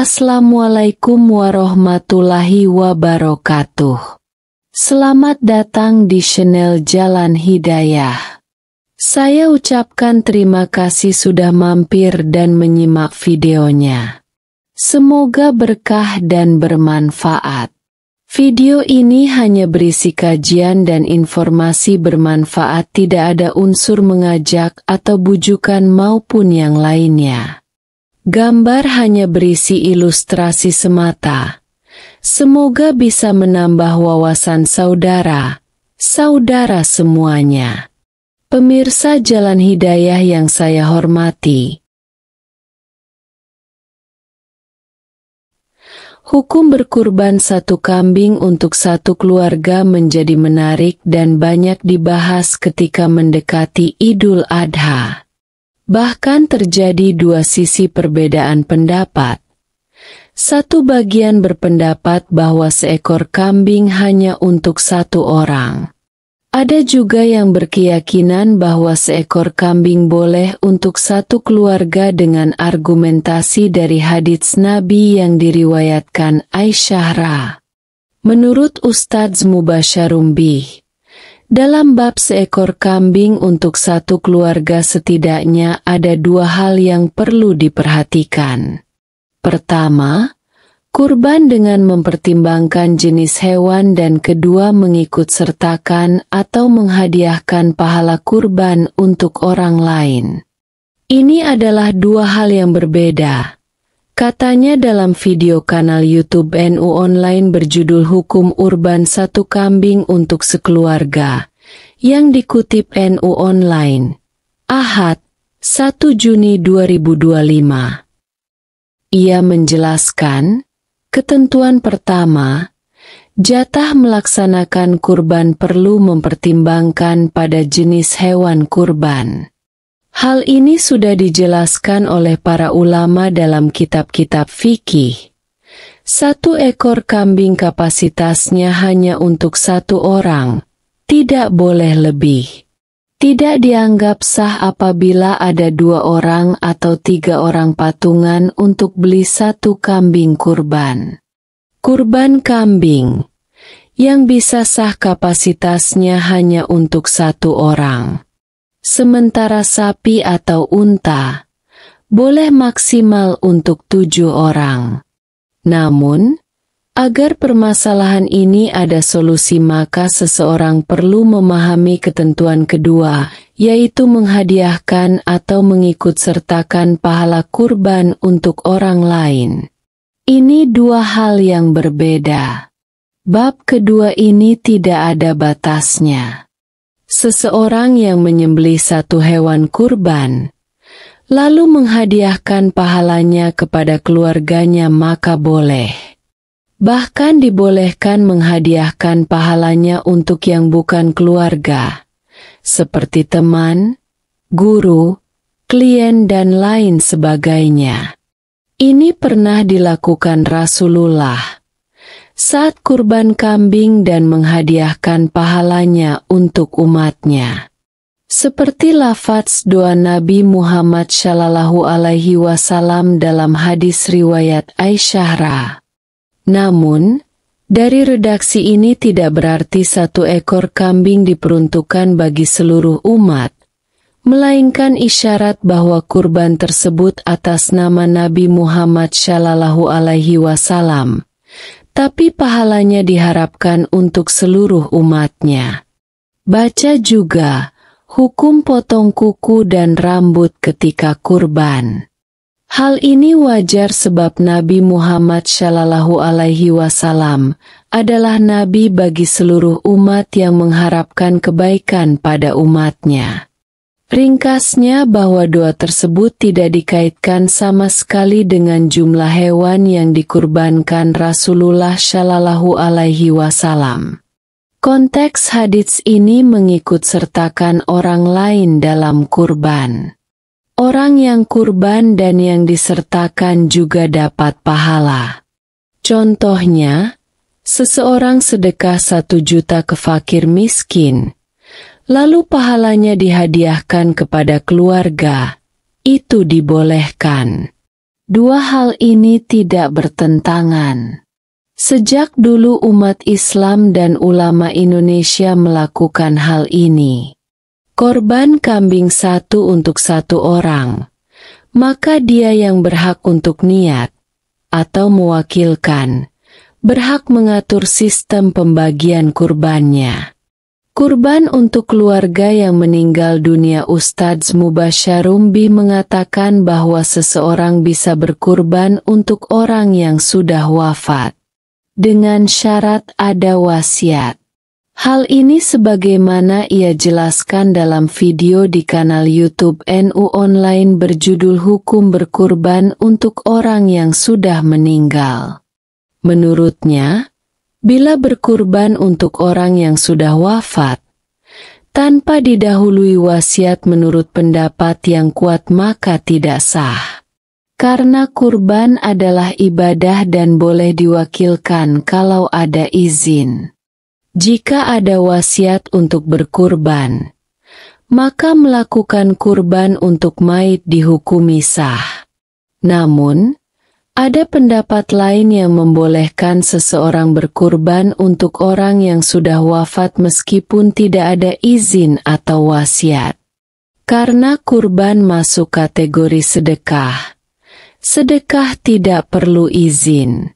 Assalamualaikum warahmatullahi wabarakatuh. Selamat datang di channel Jalan Hidayah. Saya ucapkan terima kasih sudah mampir dan menyimak videonya. Semoga berkah dan bermanfaat. Video ini hanya berisi kajian dan informasi bermanfaat, tidak ada unsur mengajak atau bujukan maupun yang lainnya. Gambar hanya berisi ilustrasi semata. Semoga bisa menambah wawasan saudara semuanya. Pemirsa Jalan Hidayah yang saya hormati. Hukum berkurban satu kambing untuk satu keluarga menjadi menarik dan banyak dibahas ketika mendekati Idul Adha. Bahkan terjadi dua sisi perbedaan pendapat. Satu bagian berpendapat bahwa seekor kambing hanya untuk satu orang. Ada juga yang berkeyakinan bahwa seekor kambing boleh untuk satu keluarga dengan argumentasi dari hadits Nabi yang diriwayatkan Aisyah. Menurut Ustadz Mubasyarum Bih, dalam bab seekor kambing untuk satu keluarga setidaknya ada dua hal yang perlu diperhatikan. Pertama, kurban dengan mempertimbangkan jenis hewan, dan kedua mengikut sertakan atau menghadiahkan pahala kurban untuk orang lain. Ini adalah dua hal yang berbeda. Katanya dalam video kanal YouTube NU Online berjudul Hukum Urban Satu Kambing untuk Sekeluarga, yang dikutip NU Online, Ahad, 1 Juni 2025. Ia menjelaskan, ketentuan pertama, jatah melaksanakan kurban perlu mempertimbangkan pada jenis hewan kurban. Hal ini sudah dijelaskan oleh para ulama dalam kitab-kitab fikih. Satu ekor kambing kapasitasnya hanya untuk satu orang, tidak boleh lebih. Tidak dianggap sah apabila ada dua orang atau tiga orang patungan untuk beli satu kambing kurban. Kurban kambing yang bisa sah kapasitasnya hanya untuk satu orang. Sementara sapi atau unta boleh maksimal untuk 7 orang. Namun, agar permasalahan ini ada solusi, maka seseorang perlu memahami ketentuan kedua, yaitu menghadiahkan atau mengikut sertakan pahala kurban untuk orang lain. Ini dua hal yang berbeda. Bab kedua ini tidak ada batasnya. Seseorang yang menyembelih satu hewan kurban, lalu menghadiahkan pahalanya kepada keluarganya, maka boleh. Bahkan dibolehkan menghadiahkan pahalanya untuk yang bukan keluarga, seperti teman, guru, klien dan lain sebagainya. Ini pernah dilakukan Rasulullah saat kurban kambing dan menghadiahkan pahalanya untuk umatnya. Seperti lafaz doa Nabi Muhammad SAW dalam hadis riwayat Aisyah. Namun, dari redaksi ini tidak berarti satu ekor kambing diperuntukkan bagi seluruh umat, melainkan isyarat bahwa kurban tersebut atas nama Nabi Muhammad SAW. Tapi pahalanya diharapkan untuk seluruh umatnya. Baca juga, hukum potong kuku dan rambut ketika kurban. Hal ini wajar sebab Nabi Muhammad SAW adalah Nabi bagi seluruh umat yang mengharapkan kebaikan pada umatnya. Ringkasnya bahwa doa tersebut tidak dikaitkan sama sekali dengan jumlah hewan yang dikurbankan Rasulullah SAW. Konteks hadits ini mengikut sertakan orang lain dalam kurban. Orang yang kurban dan yang disertakan juga dapat pahala. Contohnya, seseorang sedekah 1 juta ke fakir miskin, lalu pahalanya dihadiahkan kepada keluarga, itu dibolehkan. Dua hal ini tidak bertentangan. Sejak dulu umat Islam dan ulama Indonesia melakukan hal ini. Korban kambing satu untuk satu orang, maka dia yang berhak untuk niat, atau mewakilkan, berhak mengatur sistem pembagian kurbannya. Kurban untuk keluarga yang meninggal dunia. Ustadz Mubasharumbi mengatakan bahwa seseorang bisa berkurban untuk orang yang sudah wafat, dengan syarat ada wasiat. Hal ini sebagaimana ia jelaskan dalam video di kanal YouTube NU Online berjudul Hukum Berkurban untuk Orang yang Sudah Meninggal. Menurutnya, bila berkurban untuk orang yang sudah wafat, tanpa didahului wasiat menurut pendapat yang kuat maka tidak sah. Karena kurban adalah ibadah dan boleh diwakilkan kalau ada izin. Jika ada wasiat untuk berkurban, maka melakukan kurban untuk mayit dihukumi sah. Namun, ada pendapat lain yang membolehkan seseorang berkurban untuk orang yang sudah wafat meskipun tidak ada izin atau wasiat. Karena kurban masuk kategori sedekah. Sedekah tidak perlu izin.